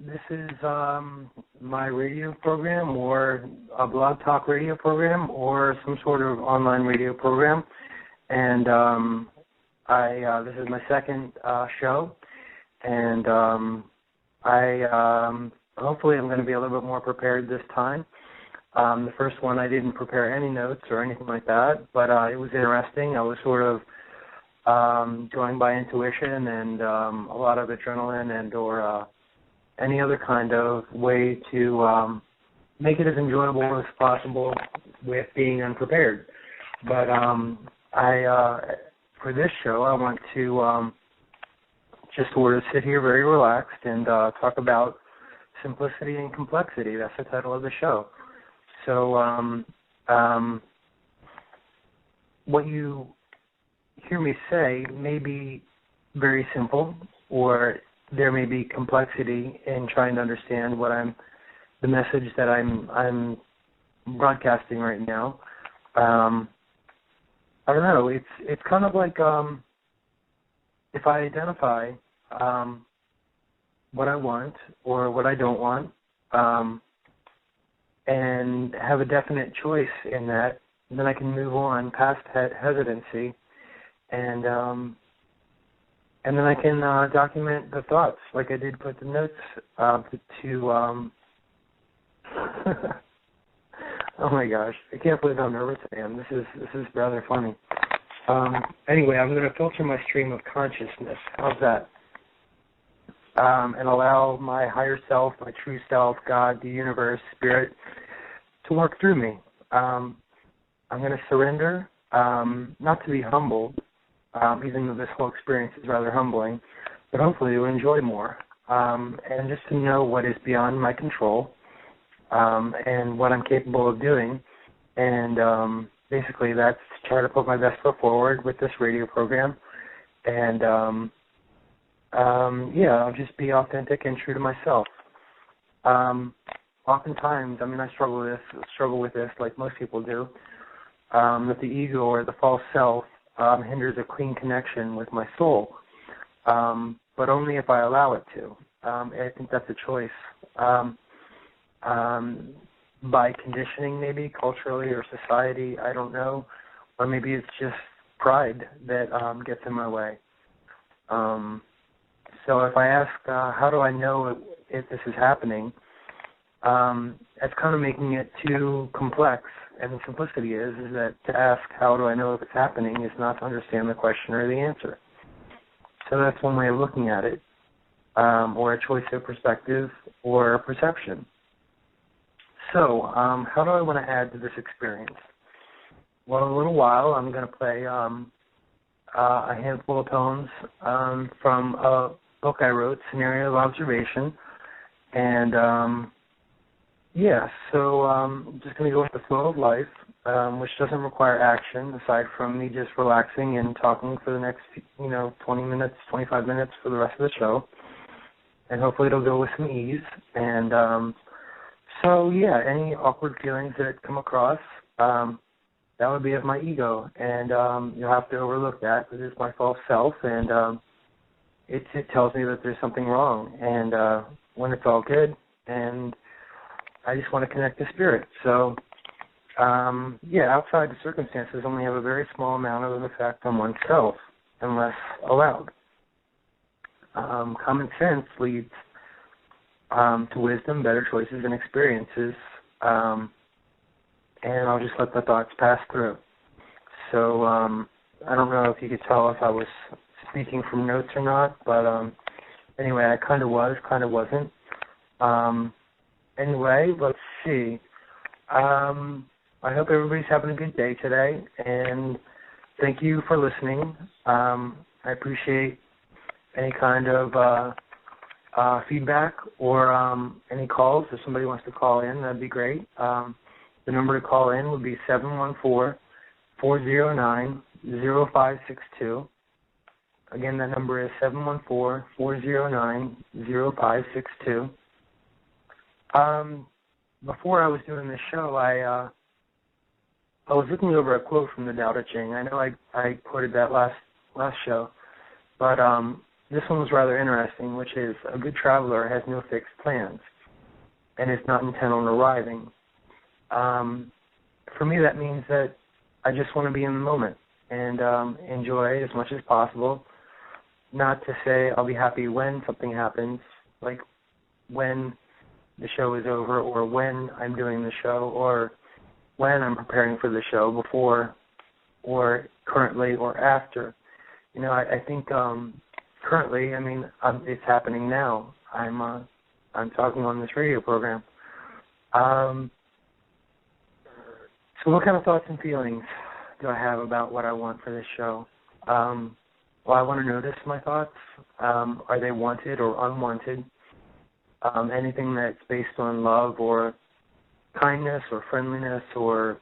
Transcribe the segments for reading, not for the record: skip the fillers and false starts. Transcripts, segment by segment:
This is my radio program or a blog talk radio program or some sort of online radio program. And this is my second show. And hopefully I'm going to be a little bit more prepared this time. The first one I didn't prepare any notes or anything like that, but it was interesting. I was sort of going by intuition and a lot of adrenaline and or any other kind of way to make it as enjoyable as possible with being unprepared. But for this show, I want to just sort of sit here very relaxed and talk about simplicity and complexity. That's the title of the show. So what you hear me say may be very simple, or there may be complexity in trying to understand the message that I'm broadcasting right now. I don't know. It's kind of like if I identify what I want or what I don't want, and have a definite choice in that, then I can move on past hesitancy, and then I can document the thoughts, like I did put the notes to oh my gosh, I can't believe how nervous I am. This is rather funny. Anyway, I'm going to filter my stream of consciousness. How's that? And allow my higher self, my true self, God, the universe, spirit, to work through me. I'm going to surrender, not to be humbled, even though this whole experience is rather humbling, but hopefully to enjoy more, and just to know what is beyond my control, and what I'm capable of doing, and basically that's to try to put my best foot forward with this radio program, and I'll just be authentic and true to myself. Oftentimes, I struggle with this like most people do, that the ego or the false self hinders a clean connection with my soul, but only if I allow it to. I think that's a choice. By conditioning, maybe, culturally or society, I don't know, or maybe it's just pride that gets in my way. So if I ask, how do I know if this is happening, that's kind of making it too complex. And the simplicity is that to ask, how do I know if it's happening, is not to understand the question or the answer. So that's one way of looking at it, or a choice of perspective or perception. So how do I want to add to this experience? Well, in a little while, I'm going to play a handful of poems from a book I wrote, Scenario of Observation. And so I'm just going to go with the flow of life, which doesn't require action, aside from me just relaxing and talking for the next, 20 minutes, 25 minutes for the rest of the show. And hopefully it'll go with some ease. And any awkward feelings that come across, that would be of my ego. And you'll have to overlook that. It is my false self, and it tells me that there's something wrong. And when it's all good, and I just want to connect to spirit. So, outside the circumstances only have a very small amount of an effect on oneself, unless allowed. Common sense leads to wisdom, better choices, and experiences, and I'll just let the thoughts pass through. So, I don't know if you could tell if I was speaking from notes or not, but anyway, I kind of was, kind of wasn't. Anyway, let's see. I hope everybody's having a good day today, and thank you for listening. I appreciate any kind of feedback or any calls. If somebody wants to call in, that'd be great. The number to call in would be 714-409-0562. Again, that number is 714-409-0562. Before I was doing this show, I was looking over a quote from the Tao Te Ching. I know I quoted that last show, but this one was rather interesting, which is, a good traveler has no fixed plans and is not intent on arriving. For me, that means that I just want to be in the moment and enjoy as much as possible. Not to say I'll be happy when something happens, like when the show is over or when I'm doing the show or when I'm preparing for the show, before or currently or after. You know, I think currently, I mean, it's happening now. I'm talking on this radio program. So what kind of thoughts and feelings do I have about what I want for this show? Well, I want to notice my thoughts. Are they wanted or unwanted? Anything that's based on love or kindness or friendliness or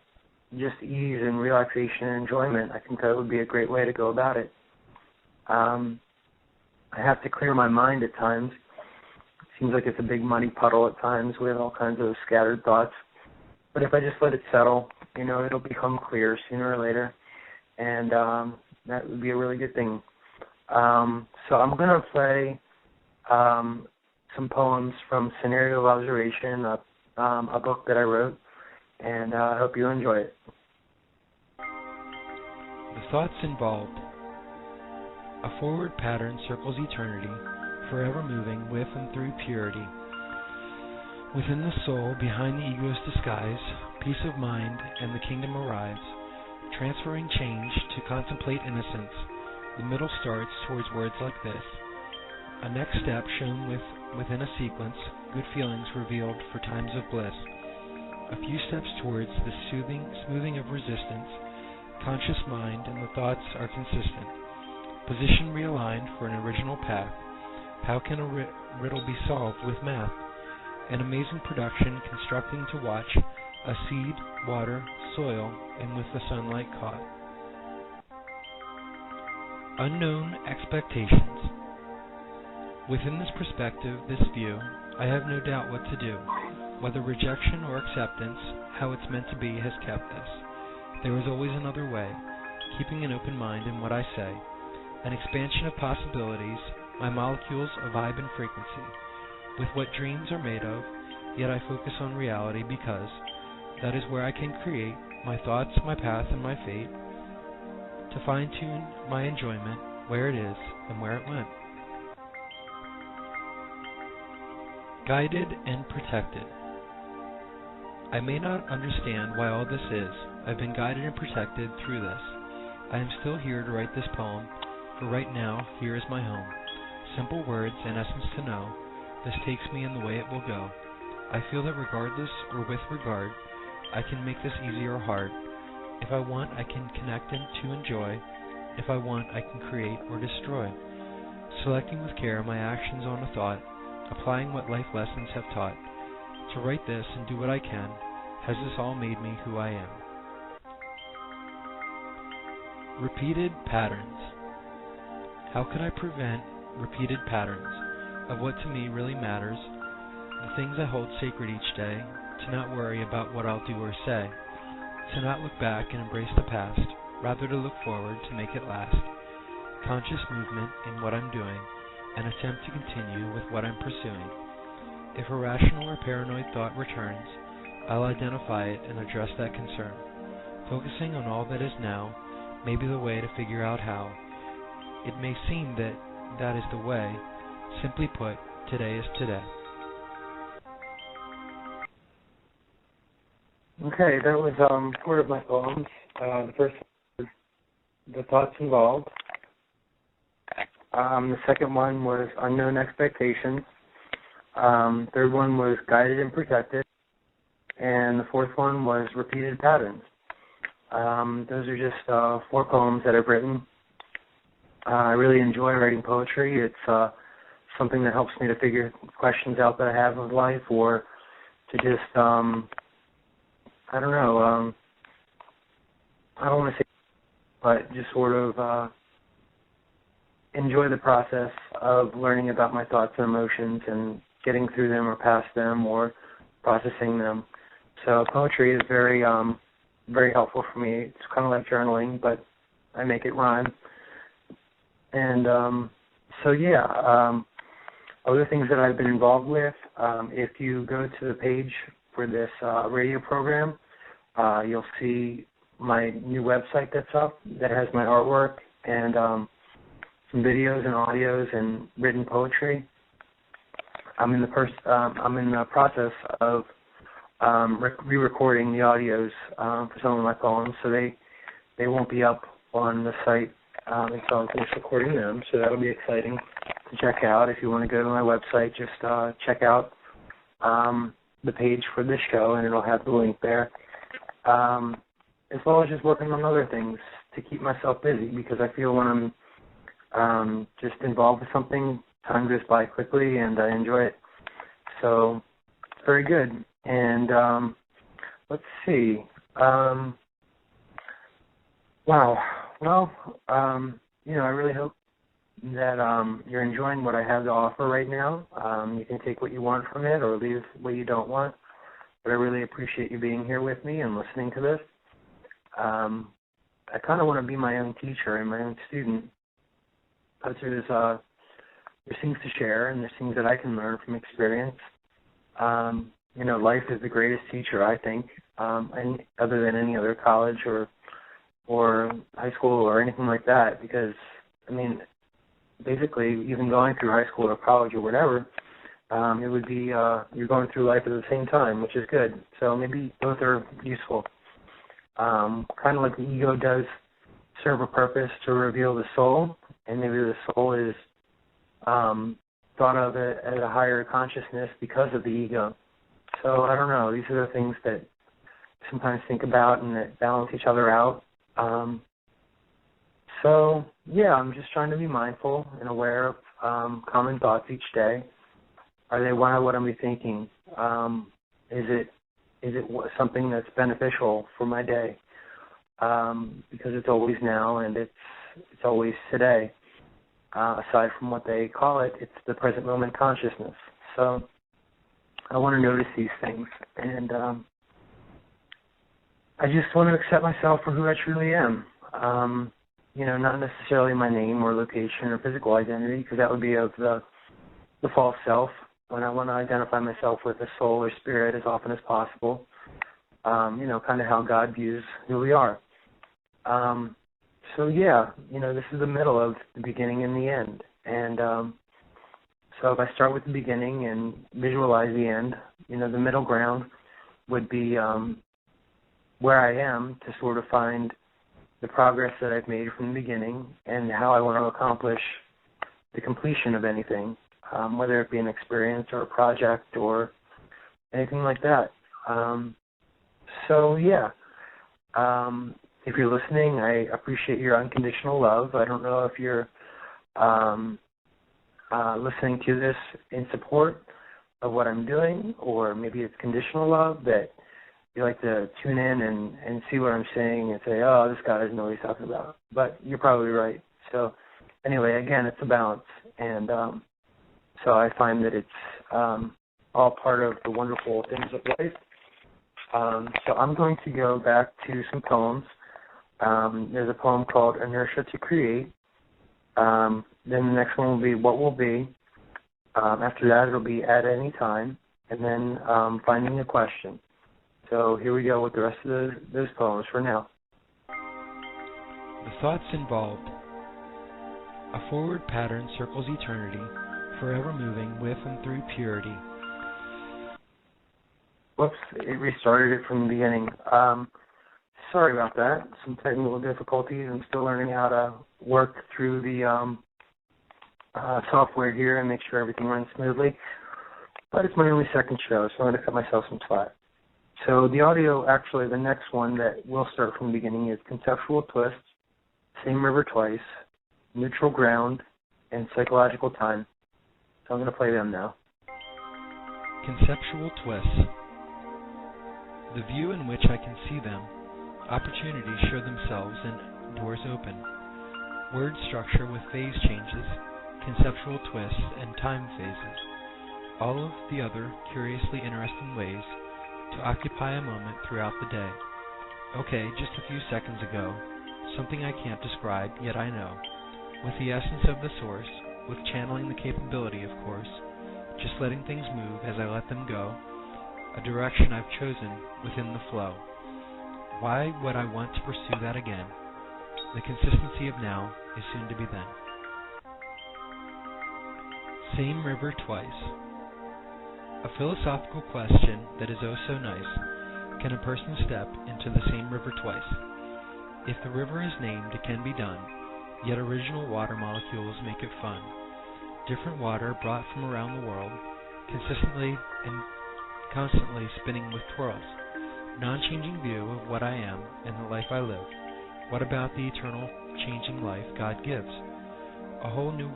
just ease and relaxation and enjoyment, I think that would be a great way to go about it. I have to clear my mind at times. It seems like it's a big muddy puddle at times with all kinds of scattered thoughts. But if I just let it settle, you know, it'll become clear sooner or later, and that would be a really good thing. So I'm going to play some poems from Scenario of Observation, a book that I wrote, and I hope you enjoy it. The thoughts involved. A forward pattern circles eternity, forever moving with and through purity. Within the soul, behind the ego's disguise, peace of mind and the kingdom arrives, transferring change to contemplate innocence. The middle starts towards words like this. A next step shown within a sequence, good feelings revealed for times of bliss. A few steps towards the smoothing of resistance, conscious mind and the thoughts are consistent. Position realigned for an original path. How can a riddle be solved with math? An amazing production constructing to watch, a seed, water, soil, and with the sunlight caught. Unknown expectations. Within this perspective, this view, I have no doubt what to do. Whether rejection or acceptance, how it's meant to be has kept this. There is always another way, keeping an open mind in what I say. An expansion of possibilities, my molecules a vibe and frequency. With what dreams are made of, yet I focus on reality because that is where I can create my thoughts, my path, and my fate, to fine-tune my enjoyment where it is and where it went. Guided and protected. I may not understand why all this is. I've been guided and protected through this. I am still here to write this poem, for right now, here is my home. Simple words and essence to know. This takes me in the way it will go. I feel that regardless or with regard, I can make this easy or hard. If I want, I can connect and to enjoy. If I want, I can create or destroy. Selecting with care my actions on a thought, applying what life lessons have taught. To write this and do what I can, has this all made me who I am? Repeated patterns. How could I prevent repeated patterns of what to me really matters, the things I hold sacred each day, to not worry about what I'll do or say, to not look back and embrace the past, rather to look forward to make it last. Conscious movement in what I'm doing, and attempt to continue with what I'm pursuing. If a rational or paranoid thought returns, I'll identify it and address that concern. Focusing on all that is now may be the way to figure out how. It may seem that that is the way. Simply put, today is today. Okay, that was four of my poems. The first one was The Thoughts Involved. The second one was Unknown Expectations. Third one was Guided and Protected. And the fourth one was Repeated Patterns. Those are just four poems that I've written. I really enjoy writing poetry. It's something that helps me to figure questions out that I have of life, or to just, I don't know, I don't want to say, but just sort of enjoy the process of learning about my thoughts and emotions and getting through them or past them or processing them. So poetry is very, very helpful for me. It's kind of like journaling, but I make it rhyme. And other things that I've been involved with, if you go to the page for this radio program, you'll see my new website that's up that has my artwork and some videos and audios and written poetry. I'm in the process of re-recording the audios for some of my poems, so they won't be up on the site until I'm finished recording them. So that'll be exciting to check out. If you want to go to my website, just check out the page for this show, and it'll have the link there. As well as just working on other things to keep myself busy, because I feel when I'm just involved with something, time goes by quickly and I enjoy it. So, very good. And let's see. Wow. Well, I really hope that you're enjoying what I have to offer right now. You can take what you want from it or leave what you don't want. But I really appreciate you being here with me and listening to this. I kind of want to be my own teacher and my own student. But there's things to share, and there's things that I can learn from experience. Life is the greatest teacher, I think, other than any other college or high school or anything like that, because, basically, even going through high school or college or whatever, it would be you're going through life at the same time, which is good. So maybe both are useful. Kind of like the ego does serve a purpose to reveal the soul, and maybe the soul is thought of it as a higher consciousness because of the ego. So I don't know. These are the things that I sometimes think about and that balance each other out. I'm just trying to be mindful and aware of common thoughts each day. Are they what I'm thinking? Is it something that's beneficial for my day? Because it's always now and it's always today. Aside from what they call it, it's the present moment consciousness. So I want to notice these things, and I just want to accept myself for who I truly am. Not necessarily my name or location or physical identity, because that would be of the false self. When I want to identify myself with the soul or spirit as often as possible, kind of how God views who we are. This is the middle of the beginning and the end. And so if I start with the beginning and visualize the end, the middle ground would be where I am to sort of find the progress that I've made from the beginning and how I want to accomplish the completion of anything, whether it be an experience or a project or anything like that. If you're listening, I appreciate your unconditional love. I don't know if you're listening to this in support of what I'm doing, or maybe it's conditional love that you like to tune in and see what I'm saying and say, oh, this guy doesn't know what he's talking about. But you're probably right. So anyway, again, it's a balance. And so I find that it's all part of the wonderful things of life. So I'm going to go back to some poems. There's a poem called Inertia to Create. Then the next one will be What Will Be. After that, it'll be At Any Time. And then Finding a Question. So here we go with the rest of those poems for now. The thoughts involved. A forward pattern circles eternity, forever moving with and through purity. Whoops, it restarted it from the beginning. Sorry about that. Some technical difficulties. I'm still learning how to work through the software here and make sure everything runs smoothly. But it's my only second show, so I'm going to cut myself some slack. So the audio, actually, the next one that will start from the beginning is Conceptual Twist, Same River Twice, Neutral Ground, and Psychological Time. So I'm going to play them now. Conceptual twists. The view in which I can see them, opportunities show themselves and doors open. Word structure with phase changes, conceptual twists, and time phases. All of the other curiously interesting ways to occupy a moment throughout the day. Okay, just a few seconds ago, something I can't describe, yet I know. With the essence of the source, with channeling the capability, of course, just letting things move as I let them go, a direction I've chosen within the flow. Why would I want to pursue that again? The consistency of now is soon to be then. Same river twice. A philosophical question that is oh so nice. Can a person step into the same river twice? If the river is named, it can be done, yet original water molecules make it fun. Different water brought from around the world, consistently and constantly spinning with twirls. Non-changing view of what I am and the life I live. What about the eternal changing life God gives? A whole new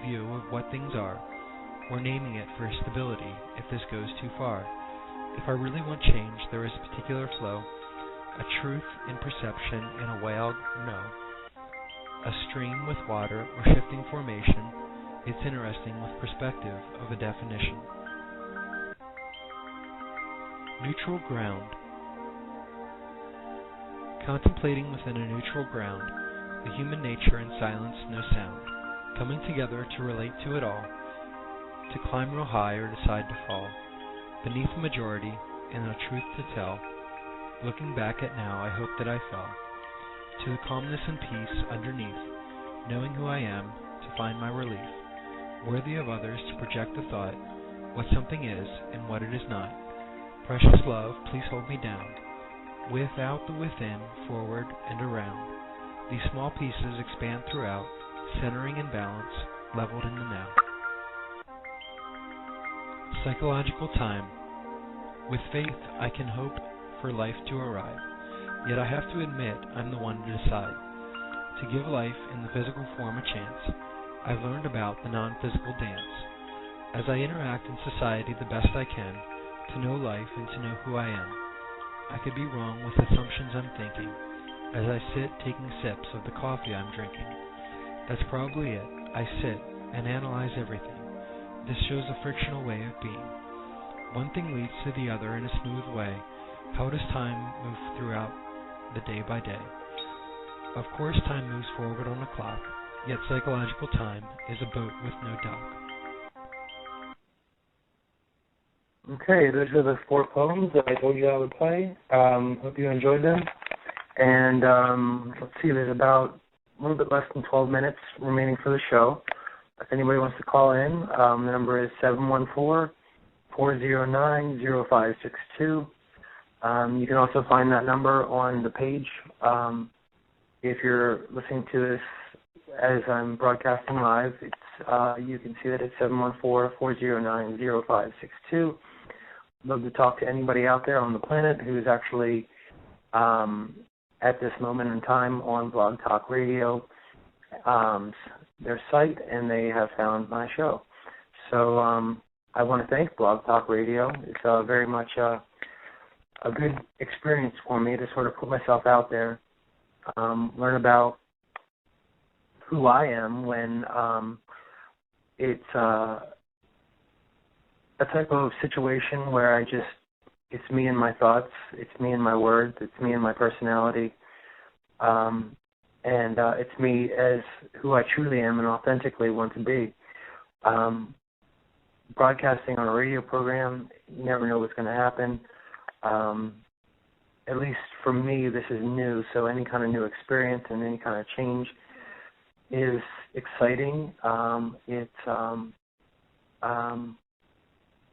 view of what things are. We're naming it for stability if this goes too far. If I really want change, there is a particular flow, a truth in perception in a way I'll know. A stream with water or shifting formation. It's interesting with perspective of a definition. Neutral ground. Contemplating within a neutral ground, the human nature in silence, no sound, coming together to relate to it all, to climb real high or decide to fall, beneath the majority, and a truth to tell. Looking back at now, I hope that I fell to the calmness and peace underneath, knowing who I am to find my relief, worthy of others to project the thought, what something is and what it is not. Precious love, please hold me down, without the within, forward and around. These small pieces expand throughout, centering in balance, leveled in the now. Psychological time. With faith, I can hope for life to arrive, yet I have to admit I'm the one to decide. To give life in the physical form a chance, I've learned about the non-physical dance. As I interact in society the best I can, to know life and to know who I am. I could be wrong with assumptions I'm thinking, as I sit taking sips of the coffee I'm drinking. That's probably it. I sit and analyze everything. This shows a frictional way of being. One thing leads to the other in a smooth way. How does time move throughout the day by day? Of course, time moves forward on a clock, yet psychological time is a boat with no dock. Okay, those are the 4 poems that I told you I would play. Hope you enjoyed them. And let's see, there's about a little bit less than 12 minutes remaining for the show. If anybody wants to call in, the number is 714-409-0562. You can also find that number on the page. If you're listening to this as I'm broadcasting live, you can see that it's 714-409-0562. Love to talk to anybody out there on the planet who's actually at this moment in time on Blog Talk Radio, their site, and they have found my show. So I want to thank Blog Talk Radio. It's very much a good experience for me to sort of put myself out there, learn about who I am when it's a type of situation where it's me and my thoughts, it's me and my words, it's me and my personality, and it's me as who I truly am and authentically want to be. Broadcasting on a radio program, you never know what's going to happen. At least for me, this is new, so any kind of new experience and any kind of change is exciting. I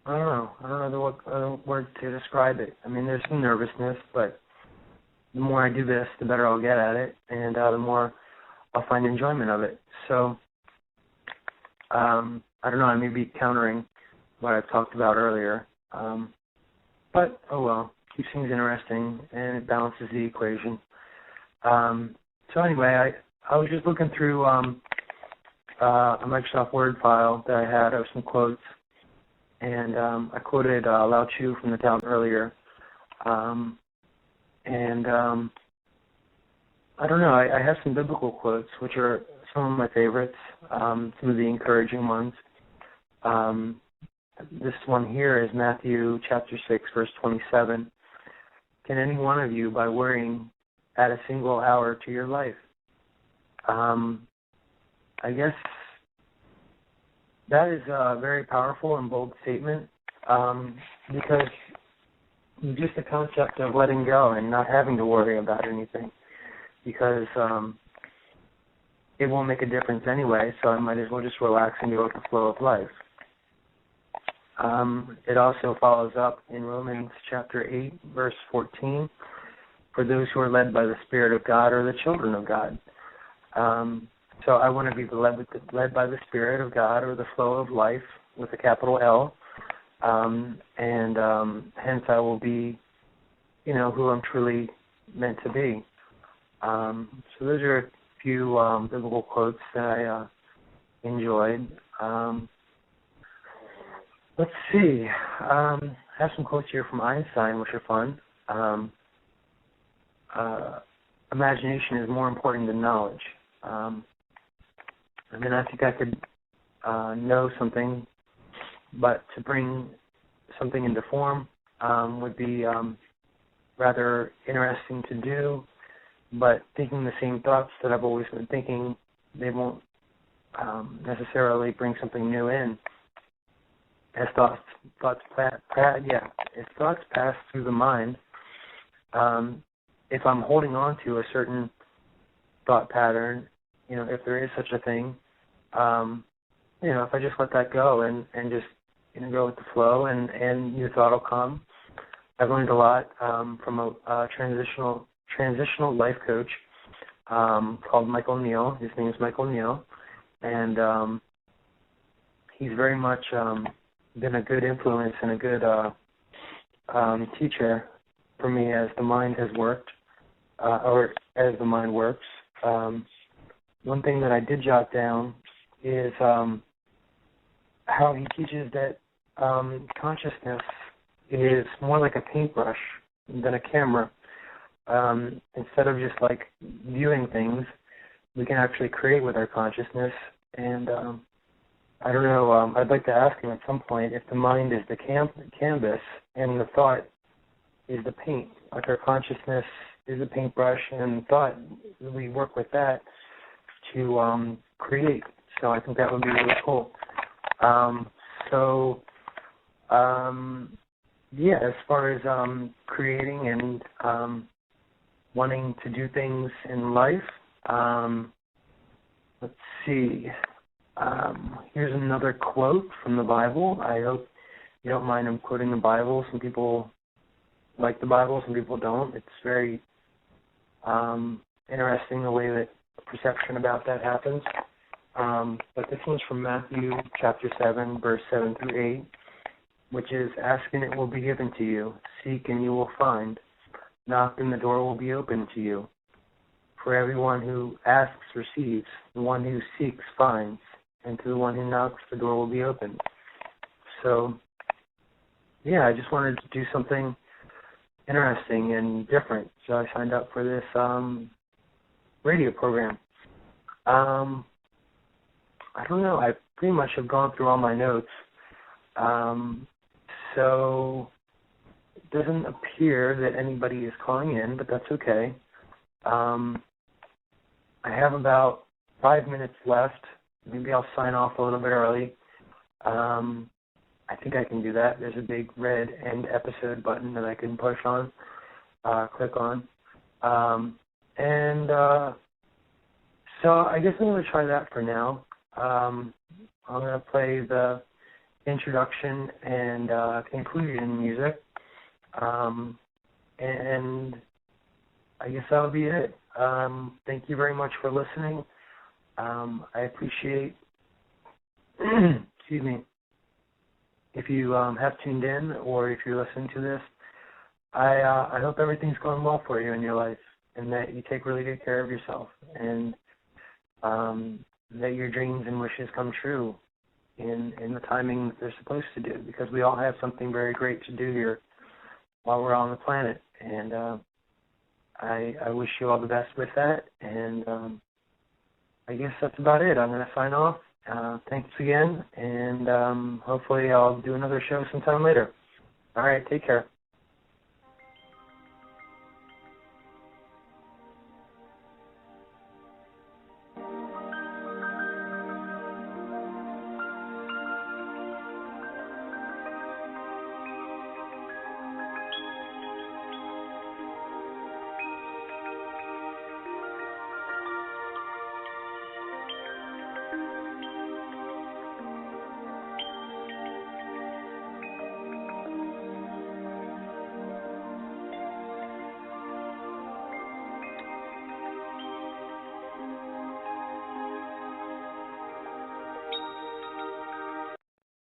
don't know what word to describe it. I mean, there's some nervousness, but the more I do this, the better I'll get at it, and the more I'll find enjoyment of it. So, I don't know, I may be countering what I've talked about earlier, but oh well, keeps things interesting, and it balances the equation. So anyway, I was just looking through a Microsoft Word file that I had of some quotes, and I quoted Lao Tzu from the Tao earlier. I don't know, I have some biblical quotes, which are some of my favorites, some of the encouraging ones. This one here is Matthew chapter 6, verse 27. Can any one of you, by worrying, add a single hour to your life? I guess that is a very powerful and bold statement, because just the concept of letting go and not having to worry about anything, because it won't make a difference anyway, so I might as well just relax and go with the flow of life. It also follows up in Romans chapter 8, verse 14, for those who are led by the Spirit of God are the children of God. So I want to be led by the Spirit of God, or the flow of life with a capital L, and hence I will be, who I'm truly meant to be. So those are a few biblical quotes that I enjoyed. Let's see. I have some quotes here from Einstein, which are fun. Imagination is more important than knowledge. I think I could know something, but to bring something into form would be rather interesting to do, but thinking the same thoughts that I've always been thinking, they won't necessarily bring something new in. As thoughts pass through the mind, if I'm holding on to a certain thought pattern, if there is such a thing, if I just let that go and just go with the flow, and new thought will come. I've learned a lot from a transitional life coach called Michael Neal. His name is Michael Neal, and he's very much been a good influence and a good teacher for me as the mind has worked, or as the mind works. One thing that I did jot down is how he teaches that consciousness is more like a paintbrush than a camera. Instead of just like viewing things, we can actually create with our consciousness. And I don't know, I'd like to ask him at some point if the mind is the canvas and the thought is the paint. Like our consciousness is a paintbrush, and thought, we work with that to create. So I think that would be really cool. As far as creating and wanting to do things in life, let's see. Here's another quote from the Bible. I hope you don't mind I'm quoting the Bible. Some people like the Bible, some people don't. It's very interesting the way that perception about that happens. But this one's from Matthew chapter 7, verse 7 through 8, which is, ask and it will be given to you. Seek and you will find. Knock and the door will be opened to you. For everyone who asks receives. The one who seeks finds. And to the one who knocks, the door will be opened. So, I just wanted to do something interesting and different. So I signed up for this radio program. I don't know. I pretty much have gone through all my notes. So it doesn't appear that anybody is calling in, but that's okay. I have about 5 minutes left. Maybe I'll sign off a little bit early. I think I can do that. There's a big red end episode button that I can push on, click on. So I guess I'm going to try that for now. I'm going to play the introduction and conclusion music. And I guess that'll be it. Thank you very much for listening. I appreciate, excuse me, if you have tuned in or if you're listening to this. I hope everything's going well for you in your life and that you take really good care of yourself and that your dreams and wishes come true in the timing that they're supposed to do, because we all have something very great to do here while we're on the planet. And I wish you all the best with that. And I guess that's about it. I'm going to sign off. Thanks again, and hopefully I'll do another show sometime later. All right, take care.